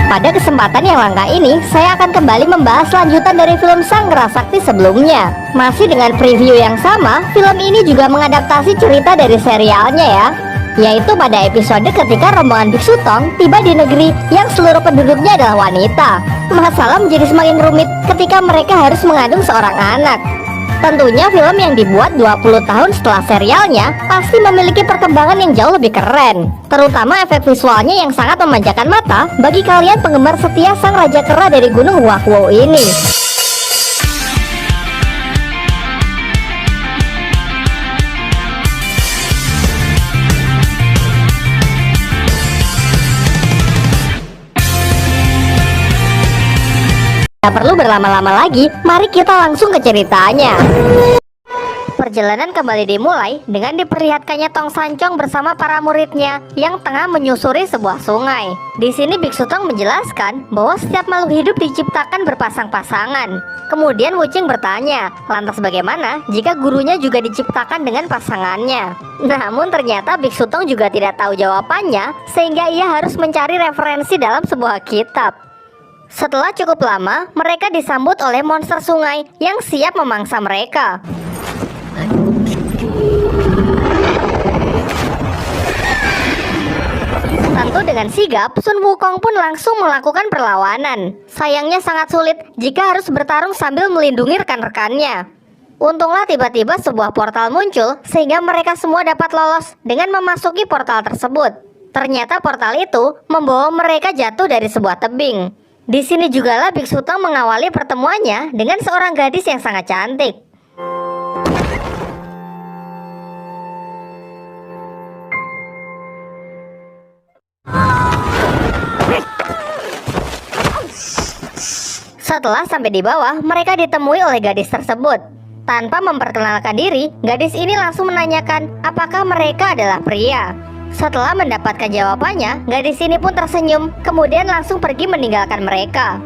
Pada kesempatan yang langka ini, saya akan kembali membahas lanjutan dari film Sanggra Sakti sebelumnya. Masih dengan preview yang sama, film ini juga mengadaptasi cerita dari serialnya ya, yaitu pada episode ketika rombongan Biksu Tong tiba di negeri yang seluruh penduduknya adalah wanita. Masalah menjadi semakin rumit ketika mereka harus mengandung seorang anak. Tentunya film yang dibuat 20 tahun setelah serialnya pasti memiliki perkembangan yang jauh lebih keren, terutama efek visualnya yang sangat memanjakan mata bagi kalian penggemar setia sang Raja Kera dari Gunung Huanghuo ini. Tak perlu berlama-lama lagi, mari kita langsung ke ceritanya. Perjalanan kembali dimulai dengan diperlihatkannya Tong Sancong bersama para muridnya yang tengah menyusuri sebuah sungai. Di sini Biksu Tong menjelaskan bahwa setiap makhluk hidup diciptakan berpasang-pasangan. Kemudian Wuching bertanya, lantas bagaimana jika gurunya juga diciptakan dengan pasangannya? Namun ternyata Biksu Tong juga tidak tahu jawabannya, sehingga ia harus mencari referensi dalam sebuah kitab. Setelah cukup lama, mereka disambut oleh monster sungai yang siap memangsa mereka. Tentu dengan sigap, Sun Wukong pun langsung melakukan perlawanan. Sayangnya sangat sulit jika harus bertarung sambil melindungi rekan-rekannya. Untunglah tiba-tiba sebuah portal muncul sehingga mereka semua dapat lolos dengan memasuki portal tersebut. Ternyata portal itu membawa mereka jatuh dari sebuah tebing. Di sini jugalah Biksu Tong mengawali pertemuannya dengan seorang gadis yang sangat cantik. Setelah sampai di bawah, mereka ditemui oleh gadis tersebut. Tanpa memperkenalkan diri, gadis ini langsung menanyakan apakah mereka adalah pria. Setelah mendapatkan jawabannya, gadis ini pun tersenyum, kemudian langsung pergi meninggalkan mereka.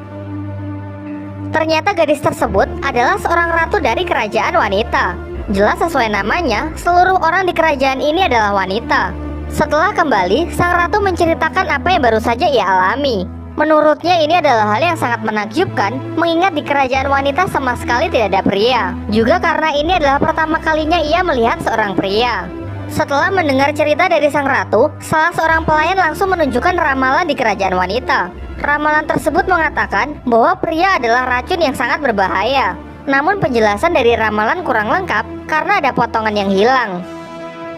Ternyata gadis tersebut adalah seorang ratu dari kerajaan wanita. Jelas sesuai namanya, seluruh orang di kerajaan ini adalah wanita. Setelah kembali, sang ratu menceritakan apa yang baru saja ia alami. Menurutnya ini adalah hal yang sangat menakjubkan, mengingat di kerajaan wanita sama sekali tidak ada pria. Juga karena ini adalah pertama kalinya ia melihat seorang pria. Setelah mendengar cerita dari sang ratu, salah seorang pelayan langsung menunjukkan ramalan di kerajaan wanita. Ramalan tersebut mengatakan bahwa pria adalah racun yang sangat berbahaya. Namun penjelasan dari ramalan kurang lengkap karena ada potongan yang hilang.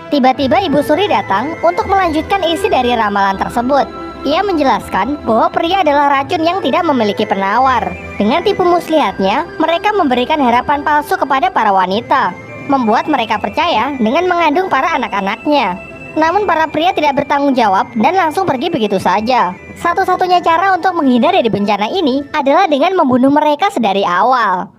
Tiba-tiba Ibu Suri datang untuk melanjutkan isi dari ramalan tersebut. Ia menjelaskan bahwa pria adalah racun yang tidak memiliki penawar. Dengan tipu muslihatnya, mereka memberikan harapan palsu kepada para wanita, membuat mereka percaya dengan mengandung para anak-anaknya. Namun para pria tidak bertanggung jawab dan langsung pergi begitu saja. Satu-satunya cara untuk menghindar dari bencana ini adalah dengan membunuh mereka sedari awal.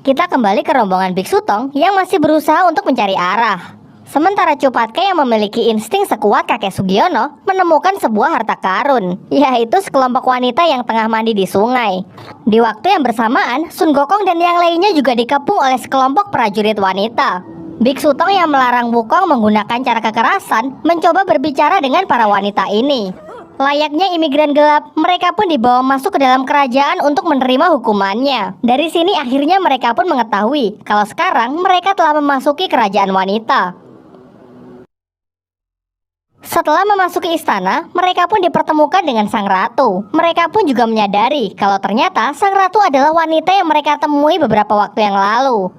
Kita kembali ke rombongan Biksu Tong yang masih berusaha untuk mencari arah. Sementara Cupatke yang memiliki insting sekuat kakek Sugiono menemukan sebuah harta karun, yaitu sekelompok wanita yang tengah mandi di sungai. Di waktu yang bersamaan, Sun Gokong dan yang lainnya juga dikepung oleh sekelompok prajurit wanita. Biksu Tong yang melarang Wukong menggunakan cara kekerasan mencoba berbicara dengan para wanita ini. Layaknya imigran gelap, mereka pun dibawa masuk ke dalam kerajaan untuk menerima hukumannya. Dari sini akhirnya mereka pun mengetahui kalau sekarang mereka telah memasuki kerajaan wanita. Setelah memasuki istana, mereka pun dipertemukan dengan sang ratu. Mereka pun juga menyadari kalau ternyata sang ratu adalah wanita yang mereka temui beberapa waktu yang lalu.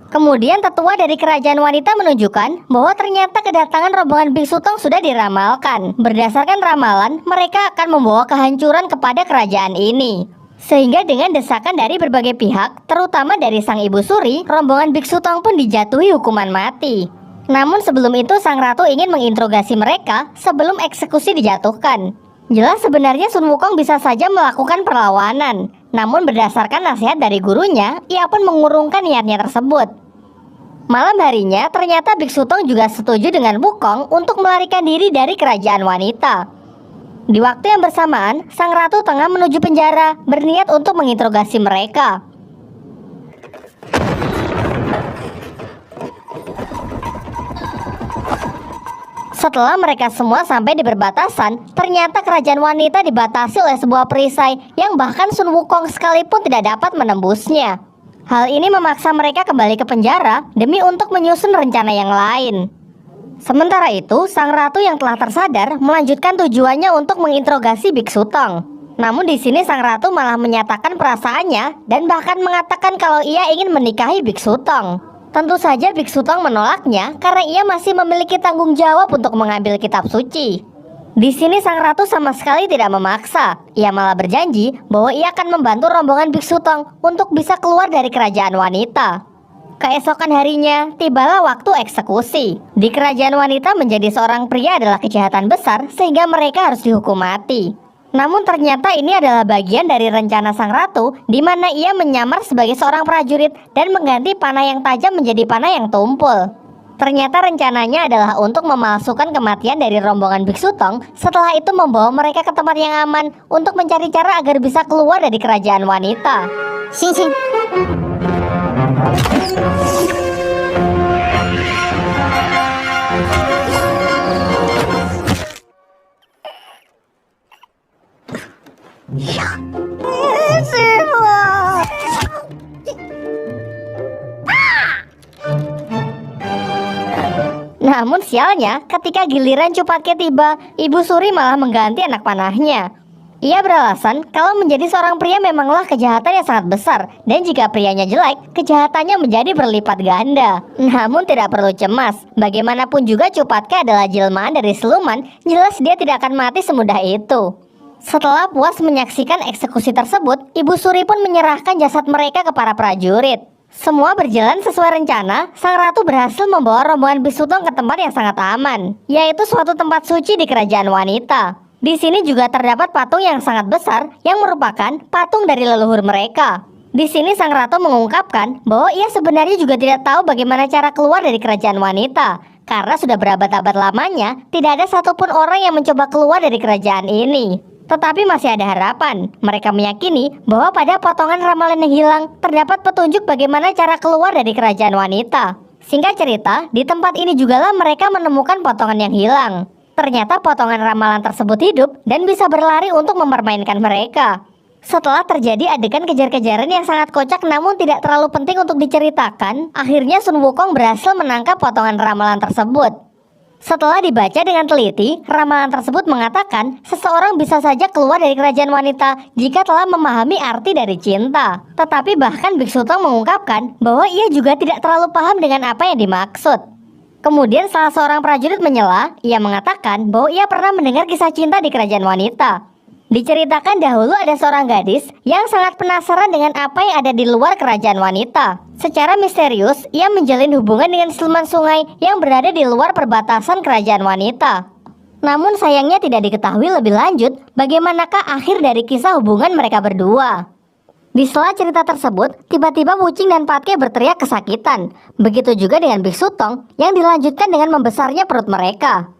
Kemudian tetua dari kerajaan wanita menunjukkan bahwa ternyata kedatangan rombongan Biksu Tong sudah diramalkan. Berdasarkan ramalan, mereka akan membawa kehancuran kepada kerajaan ini. Sehingga dengan desakan dari berbagai pihak, terutama dari sang Ibu Suri, rombongan Biksu Tong pun dijatuhi hukuman mati. Namun sebelum itu sang ratu ingin menginterogasi mereka sebelum eksekusi dijatuhkan. Jelas sebenarnya Sun Wukong bisa saja melakukan perlawanan. Namun berdasarkan nasihat dari gurunya, ia pun mengurungkan niatnya tersebut. Malam harinya ternyata Biksu Tong juga setuju dengan Wukong untuk melarikan diri dari kerajaan wanita. Di waktu yang bersamaan, sang ratu tengah menuju penjara berniat untuk menginterogasi mereka. Setelah mereka semua sampai di perbatasan, ternyata kerajaan wanita dibatasi oleh sebuah perisai yang bahkan Sun Wukong sekalipun tidak dapat menembusnya. Hal ini memaksa mereka kembali ke penjara demi untuk menyusun rencana yang lain. Sementara itu, sang ratu yang telah tersadar melanjutkan tujuannya untuk menginterogasi Biksu Tong. Namun di sini sang ratu malah menyatakan perasaannya dan bahkan mengatakan kalau ia ingin menikahi Biksu Tong. Tentu saja Biksu Tong menolaknya karena ia masih memiliki tanggung jawab untuk mengambil kitab suci. Di sini sang ratu sama sekali tidak memaksa. Ia malah berjanji bahwa ia akan membantu rombongan Biksu Tong untuk bisa keluar dari kerajaan wanita. Keesokan harinya, tibalah waktu eksekusi. Di kerajaan wanita menjadi seorang pria adalah kejahatan besar sehingga mereka harus dihukum mati. Namun ternyata ini adalah bagian dari rencana sang ratu, di mana ia menyamar sebagai seorang prajurit dan mengganti panah yang tajam menjadi panah yang tumpul. Ternyata rencananya adalah untuk memalsukan kematian dari rombongan Biksu Tong, setelah itu membawa mereka ke tempat yang aman untuk mencari cara agar bisa keluar dari kerajaan wanita. Sing. Namun sialnya, ketika giliran Cupatke tiba, Ibu Suri malah mengganti anak panahnya. Ia beralasan kalau menjadi seorang pria memanglah kejahatan yang sangat besar, dan jika prianya jelek, kejahatannya menjadi berlipat ganda. Namun tidak perlu cemas, bagaimanapun juga Cupatke adalah jelmaan dari siluman, jelas dia tidak akan mati semudah itu. Setelah puas menyaksikan eksekusi tersebut, Ibu Suri pun menyerahkan jasad mereka ke para prajurit. Semua berjalan sesuai rencana. Sang ratu berhasil membawa rombongan Biksu Tong ke tempat yang sangat aman, yaitu suatu tempat suci di kerajaan wanita. Di sini juga terdapat patung yang sangat besar yang merupakan patung dari leluhur mereka. Di sini sang ratu mengungkapkan bahwa ia sebenarnya juga tidak tahu bagaimana cara keluar dari kerajaan wanita, karena sudah berabad-abad lamanya tidak ada satupun orang yang mencoba keluar dari kerajaan ini. Tetapi masih ada harapan. Mereka meyakini bahwa pada potongan ramalan yang hilang terdapat petunjuk bagaimana cara keluar dari kerajaan wanita. Singkat cerita, di tempat ini jugalah mereka menemukan potongan yang hilang. Ternyata potongan ramalan tersebut hidup dan bisa berlari untuk mempermainkan mereka. Setelah terjadi adegan kejar-kejaran yang sangat kocak namun tidak terlalu penting untuk diceritakan, akhirnya Sun Wukong berhasil menangkap potongan ramalan tersebut. Setelah dibaca dengan teliti, ramalan tersebut mengatakan seseorang bisa saja keluar dari kerajaan wanita jika telah memahami arti dari cinta. Tetapi bahkan Biksu Tong mengungkapkan bahwa ia juga tidak terlalu paham dengan apa yang dimaksud. Kemudian salah seorang prajurit menyela, ia mengatakan bahwa ia pernah mendengar kisah cinta di kerajaan wanita. Diceritakan dahulu ada seorang gadis yang sangat penasaran dengan apa yang ada di luar kerajaan wanita. Secara misterius, ia menjalin hubungan dengan siluman sungai yang berada di luar perbatasan kerajaan wanita. Namun sayangnya tidak diketahui lebih lanjut bagaimanakah akhir dari kisah hubungan mereka berdua. Di sela cerita tersebut, tiba-tiba Wuching dan Patke berteriak kesakitan. Begitu juga dengan Biksu Tong yang dilanjutkan dengan membesarnya perut mereka.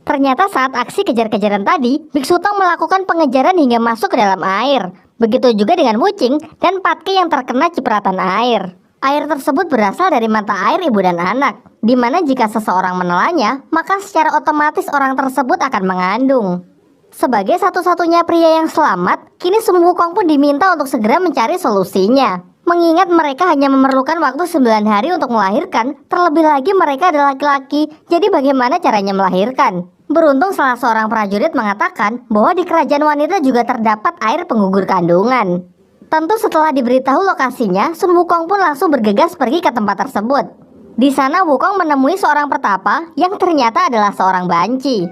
Ternyata saat aksi kejar-kejaran tadi, Biksu Tong melakukan pengejaran hingga masuk ke dalam air. Begitu juga dengan Wuching dan Patke yang terkena cipratan air. Air tersebut berasal dari mata air ibu dan anak, di mana jika seseorang menelannya, maka secara otomatis orang tersebut akan mengandung. Sebagai satu-satunya pria yang selamat, kini Sun Wukong pun diminta untuk segera mencari solusinya. Mengingat mereka hanya memerlukan waktu 9 hari untuk melahirkan, terlebih lagi mereka adalah laki-laki, jadi bagaimana caranya melahirkan? Beruntung salah seorang prajurit mengatakan bahwa di kerajaan wanita juga terdapat air penggugur kandungan. Tentu setelah diberitahu lokasinya, Sun Wukong pun langsung bergegas pergi ke tempat tersebut. Di sana Wukong menemui seorang pertapa yang ternyata adalah seorang banci.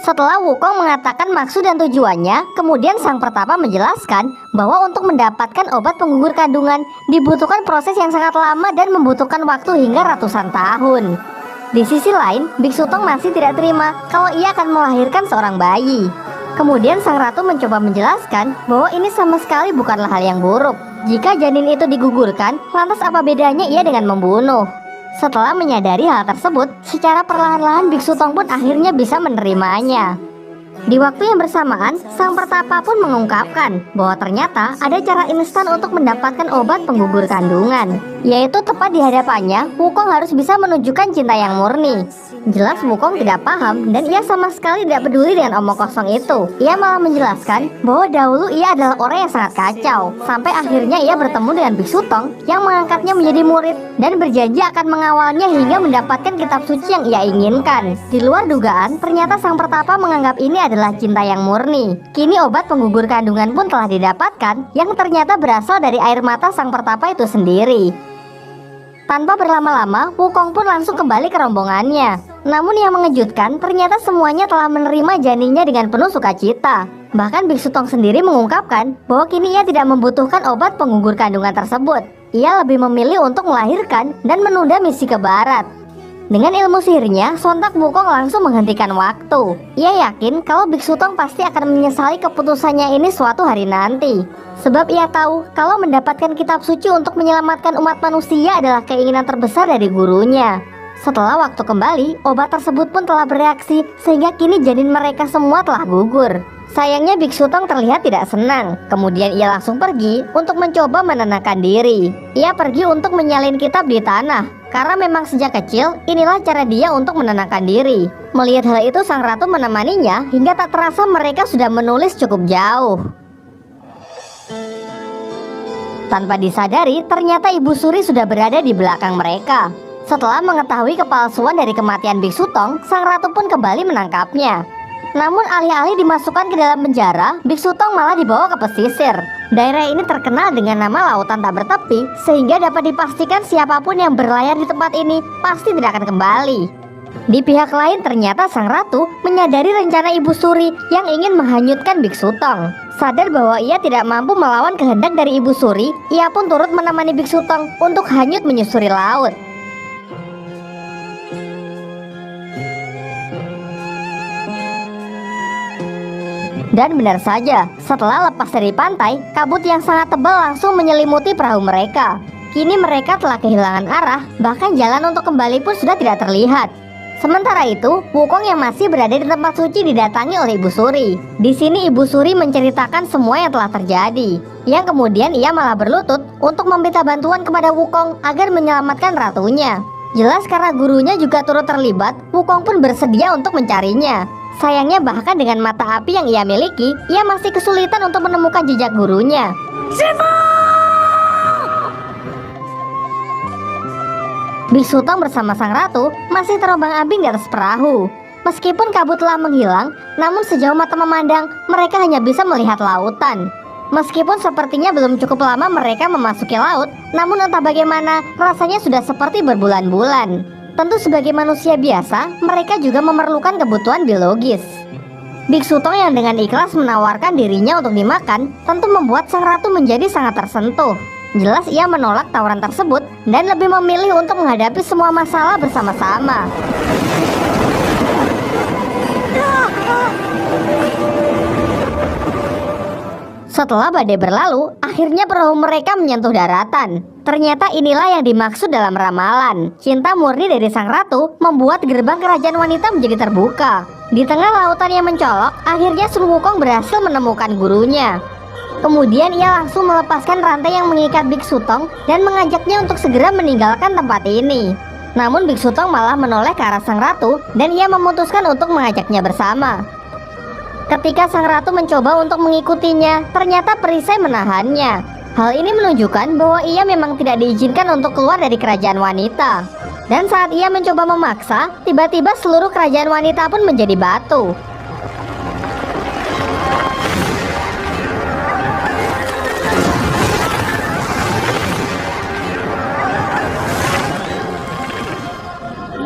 Setelah Wukong mengatakan maksud dan tujuannya, kemudian sang pertapa menjelaskan bahwa untuk mendapatkan obat penggugur kandungan dibutuhkan proses yang sangat lama dan membutuhkan waktu hingga ratusan tahun. Di sisi lain, Biksu Tong masih tidak terima kalau ia akan melahirkan seorang bayi. Kemudian sang ratu mencoba menjelaskan bahwa ini sama sekali bukanlah hal yang buruk. Jika janin itu digugurkan, lantas apa bedanya ia dengan membunuh? Setelah menyadari hal tersebut, secara perlahan-lahan Biksu Tong pun akhirnya bisa menerimanya. Di waktu yang bersamaan, Sang Pertapa pun mengungkapkan bahwa ternyata ada cara instan untuk mendapatkan obat penggugur kandungan, yaitu tepat di hadapannya, Wukong harus bisa menunjukkan cinta yang murni. Jelas Wukong tidak paham dan ia sama sekali tidak peduli dengan omong kosong itu. Ia malah menjelaskan bahwa dahulu ia adalah orang yang sangat kacau, sampai akhirnya ia bertemu dengan Biksu Tong yang mengangkatnya menjadi murid dan berjanji akan mengawalnya hingga mendapatkan kitab suci yang ia inginkan. Di luar dugaan, ternyata Sang Pertapa menganggap ini adalah cinta yang murni. Kini obat penggugur kandungan pun telah didapatkan, yang ternyata berasal dari air mata Sang Pertapa itu sendiri. Tanpa berlama-lama, Wukong pun langsung kembali ke rombongannya. Namun yang mengejutkan, ternyata semuanya telah menerima janinnya dengan penuh sukacita. Bahkan Biksu Tong sendiri mengungkapkan bahwa kini ia tidak membutuhkan obat penggugur kandungan tersebut. Ia lebih memilih untuk melahirkan dan menunda misi ke barat. Dengan ilmu sihirnya, sontak Wukong langsung menghentikan waktu. Ia yakin kalau Biksu Tong pasti akan menyesali keputusannya ini suatu hari nanti. Sebab ia tahu kalau mendapatkan kitab suci untuk menyelamatkan umat manusia adalah keinginan terbesar dari gurunya. Setelah waktu kembali, obat tersebut pun telah bereaksi sehingga kini janin mereka semua telah gugur. Sayangnya Biksu Tong terlihat tidak senang. Kemudian ia langsung pergi untuk mencoba menenangkan diri. Ia pergi untuk menyalin kitab di tanah, karena memang sejak kecil inilah cara dia untuk menenangkan diri. Melihat hal itu, sang ratu menemaninya hingga tak terasa mereka sudah menulis cukup jauh. Tanpa disadari, ternyata Ibu Suri sudah berada di belakang mereka. Setelah mengetahui kepalsuan dari kematian Biksu Tong, sang ratu pun kembali menangkapnya. Namun alih-alih dimasukkan ke dalam penjara, Biksu Tong malah dibawa ke pesisir. Daerah ini terkenal dengan nama lautan tak bertepi, sehingga dapat dipastikan siapapun yang berlayar di tempat ini pasti tidak akan kembali. Di pihak lain, ternyata sang ratu menyadari rencana Ibu Suri yang ingin menghanyutkan Biksu Tong. Sadar bahwa ia tidak mampu melawan kehendak dari Ibu Suri, ia pun turut menemani Biksu Tong untuk hanyut menyusuri laut. Dan benar saja, setelah lepas dari pantai, kabut yang sangat tebal langsung menyelimuti perahu mereka. Kini mereka telah kehilangan arah, bahkan jalan untuk kembali pun sudah tidak terlihat. Sementara itu, Wukong yang masih berada di tempat suci didatangi oleh Ibu Suri. Di sini Ibu Suri menceritakan semua yang telah terjadi, yang kemudian ia malah berlutut untuk meminta bantuan kepada Wukong agar menyelamatkan ratunya. Jelas karena gurunya juga turut terlibat, Wukong pun bersedia untuk mencarinya. Sayangnya bahkan dengan mata api yang ia miliki, ia masih kesulitan untuk menemukan jejak gurunya. Biksu Tong bersama sang ratu masih terombang-ambing di atas perahu. Meskipun kabut telah menghilang, namun sejauh mata memandang, mereka hanya bisa melihat lautan. Meskipun sepertinya belum cukup lama mereka memasuki laut, namun entah bagaimana rasanya sudah seperti berbulan-bulan. Tentu sebagai manusia biasa, mereka juga memerlukan kebutuhan biologis. Biksu Tong yang dengan ikhlas menawarkan dirinya untuk dimakan, tentu membuat sang ratu menjadi sangat tersentuh. Jelas ia menolak tawaran tersebut dan lebih memilih untuk menghadapi semua masalah bersama-sama. Setelah badai berlalu, akhirnya perahu mereka menyentuh daratan. Ternyata inilah yang dimaksud dalam ramalan. Cinta murni dari sang ratu membuat gerbang kerajaan wanita menjadi terbuka. Di tengah lautan yang mencolok, akhirnya Sun Wukong berhasil menemukan gurunya. Kemudian ia langsung melepaskan rantai yang mengikat Biksu Tong dan mengajaknya untuk segera meninggalkan tempat ini. Namun Biksu Tong malah menoleh ke arah sang ratu dan ia memutuskan untuk mengajaknya bersama. Ketika sang ratu mencoba untuk mengikutinya, ternyata perisai menahannya. Hal ini menunjukkan bahwa ia memang tidak diizinkan untuk keluar dari kerajaan wanita. Dan saat ia mencoba memaksa, tiba-tiba seluruh kerajaan wanita pun menjadi batu.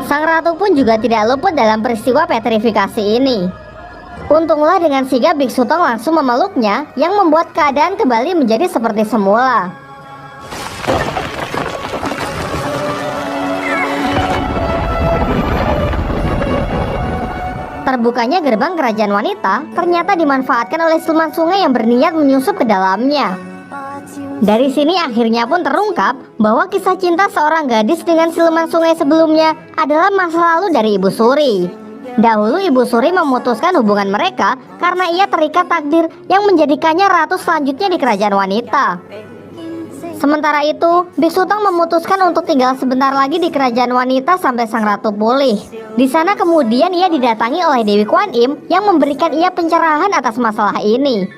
Sang ratu pun juga tidak luput dalam peristiwa petrifikasi ini. Untunglah dengan sigap Biksu Tong langsung memeluknya, yang membuat keadaan kembali menjadi seperti semula. Terbukanya gerbang kerajaan wanita ternyata dimanfaatkan oleh siluman sungai yang berniat menyusup ke dalamnya. Dari sini akhirnya pun terungkap bahwa kisah cinta seorang gadis dengan siluman sungai sebelumnya adalah masa lalu dari Ibu Suri. Dahulu Ibu Suri memutuskan hubungan mereka karena ia terikat takdir yang menjadikannya ratu selanjutnya di kerajaan wanita. Sementara itu, Biksu Tong memutuskan untuk tinggal sebentar lagi di kerajaan wanita sampai sang ratu pulih. Di sana kemudian ia didatangi oleh Dewi Kuan Im yang memberikan ia pencerahan atas masalah ini.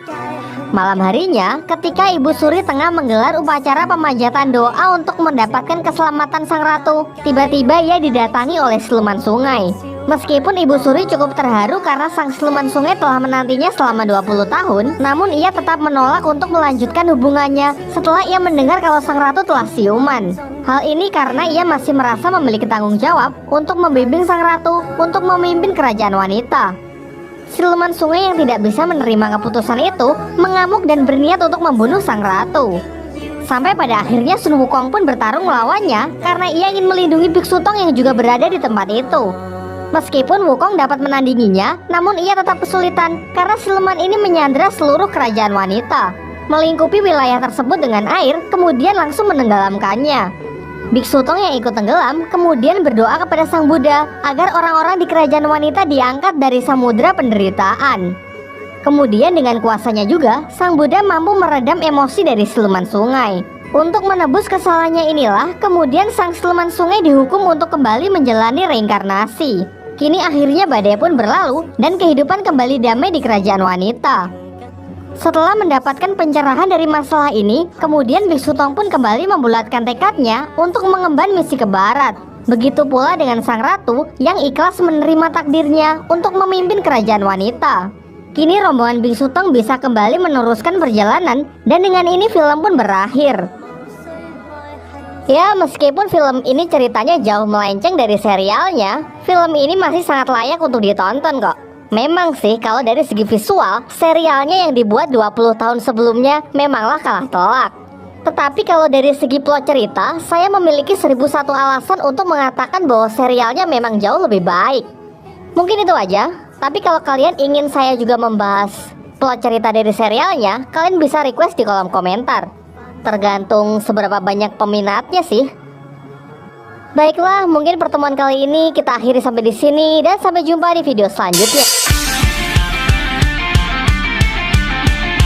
Malam harinya, ketika Ibu Suri tengah menggelar upacara pemanjatan doa untuk mendapatkan keselamatan sang ratu, tiba-tiba ia didatangi oleh siluman sungai. Meskipun Ibu Suri cukup terharu karena sang siluman sungai telah menantinya selama 20 tahun, namun ia tetap menolak untuk melanjutkan hubungannya setelah ia mendengar kalau sang ratu telah siuman. Hal ini karena ia masih merasa memiliki tanggung jawab untuk membimbing sang ratu untuk memimpin kerajaan wanita. Siluman sungai yang tidak bisa menerima keputusan itu mengamuk dan berniat untuk membunuh sang ratu. Sampai pada akhirnya Sun Wukong pun bertarung melawannya karena ia ingin melindungi Biksu Tong yang juga berada di tempat itu. Meskipun Wukong dapat menandinginya, namun ia tetap kesulitan karena siluman ini menyandra seluruh kerajaan wanita, melingkupi wilayah tersebut dengan air, kemudian langsung menenggelamkannya. Biksu Tong yang ikut tenggelam kemudian berdoa kepada Sang Buddha agar orang-orang di kerajaan wanita diangkat dari samudera penderitaan. Kemudian dengan kuasanya juga, Sang Buddha mampu meredam emosi dari siluman sungai. Untuk menebus kesalahannya inilah, kemudian sang siluman sungai dihukum untuk kembali menjalani reinkarnasi. Kini akhirnya badai pun berlalu dan kehidupan kembali damai di kerajaan wanita. Setelah mendapatkan pencerahan dari masalah ini, kemudian Biksu Tong pun kembali membulatkan tekadnya untuk mengemban misi ke barat. Begitu pula dengan sang ratu yang ikhlas menerima takdirnya untuk memimpin kerajaan wanita. Kini rombongan Biksu Tong bisa kembali meneruskan perjalanan dan dengan ini film pun berakhir. Ya, meskipun film ini ceritanya jauh melenceng dari serialnya, film ini masih sangat layak untuk ditonton kok. Memang sih, kalau dari segi visual, serialnya yang dibuat 20 tahun sebelumnya memanglah kalah telak. Tetapi kalau dari segi plot cerita, saya memiliki 1001 alasan untuk mengatakan bahwa serialnya memang jauh lebih baik. Mungkin itu aja, tapi kalau kalian ingin saya juga membahas plot cerita dari serialnya, kalian bisa request di kolom komentar. Tergantung seberapa banyak peminatnya sih. Baiklah, mungkin pertemuan kali ini kita akhiri sampai di sini dan sampai jumpa di video selanjutnya.